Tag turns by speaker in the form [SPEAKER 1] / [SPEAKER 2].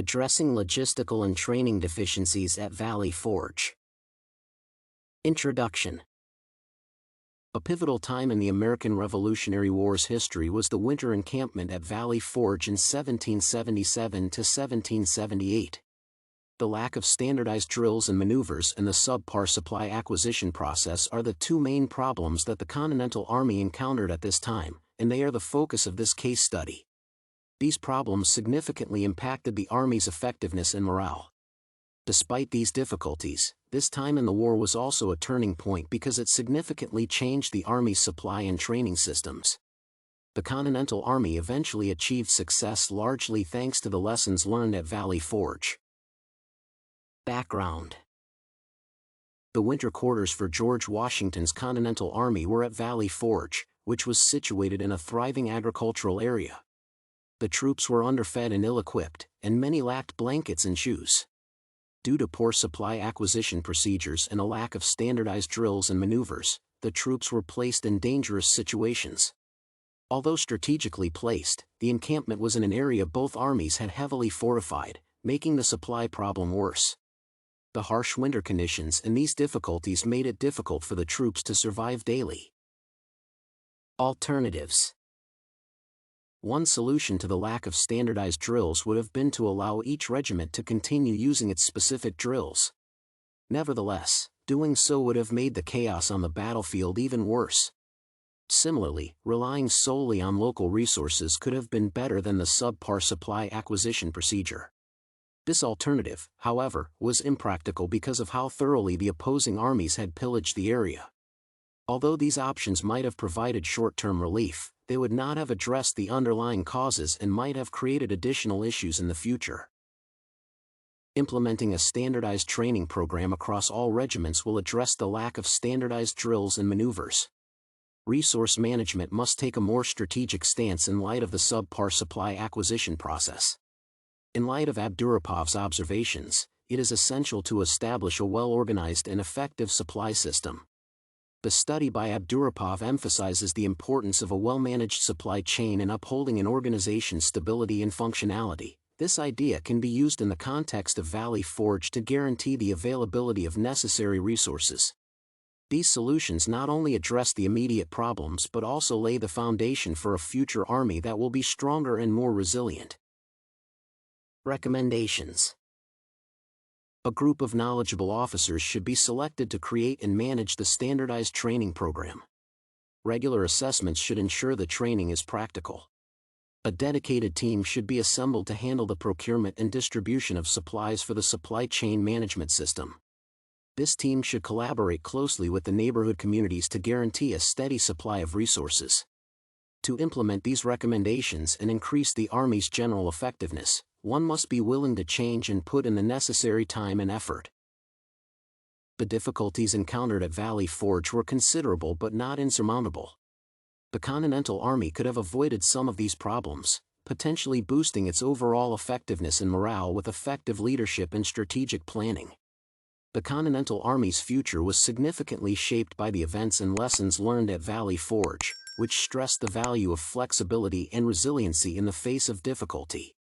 [SPEAKER 1] Addressing logistical and training deficiencies at Valley Forge. Introduction. A pivotal time in the American Revolutionary War's history was the winter encampment at Valley Forge in 1777 to 1778. The lack of standardized drills and maneuvers and the subpar supply acquisition process are the two main problems that the Continental Army encountered at this time, and they are the focus of this case study. These problems significantly impacted the Army's effectiveness and morale. Despite these difficulties, this time in the war was also a turning point because it significantly changed the Army's supply and training systems. The Continental Army eventually achieved success largely thanks to the lessons learned at Valley Forge. Background. The winter quarters for George Washington's Continental Army were at Valley Forge, which was situated in a thriving agricultural area. The troops were underfed and ill-equipped, and many lacked blankets and shoes. Due to poor supply acquisition procedures and a lack of standardized drills and maneuvers, the troops were placed in dangerous situations. Although strategically placed, the encampment was in an area both armies had heavily fortified, making the supply problem worse. The harsh winter conditions and these difficulties made it difficult for the troops to survive daily. Alternatives. One solution to the lack of standardized drills would have been to allow each regiment to continue using its specific drills. Nevertheless, doing so would have made the chaos on the battlefield even worse. Similarly, relying solely on local resources could have been better than the subpar supply acquisition procedure. This alternative, however, was impractical because of how thoroughly the opposing armies had pillaged the area. Although these options might have provided short-term relief, they would not have addressed the underlying causes and might have created additional issues in the future. Implementing a standardized training program across all regiments will address the lack of standardized drills and maneuvers. Resource management must take a more strategic stance in light of the subpar supply acquisition process. In light of Abduraupov's observations, it is essential to establish a well-organized and effective supply system. The study by Abduraupov emphasizes the importance of a well-managed supply chain in upholding an organization's stability and functionality. This idea can be used in the context of Valley Forge to guarantee the availability of necessary resources. These solutions not only address the immediate problems but also lay the foundation for a future army that will be stronger and more resilient. Recommendations. A group of knowledgeable officers should be selected to create and manage the standardized training program. Regular assessments should ensure the training is practical. A dedicated team should be assembled to handle the procurement and distribution of supplies for the supply chain management system. This team should collaborate closely with the neighborhood communities to guarantee a steady supply of resources. To implement these recommendations and increase the Army's general effectiveness, one must be willing to change and put in the necessary time and effort. The difficulties encountered at Valley Forge were considerable but not insurmountable. The Continental Army could have avoided some of these problems, potentially boosting its overall effectiveness and morale with effective leadership and strategic planning. The Continental Army's future was significantly shaped by the events and lessons learned at Valley Forge, which stressed the value of flexibility and resiliency in the face of difficulty.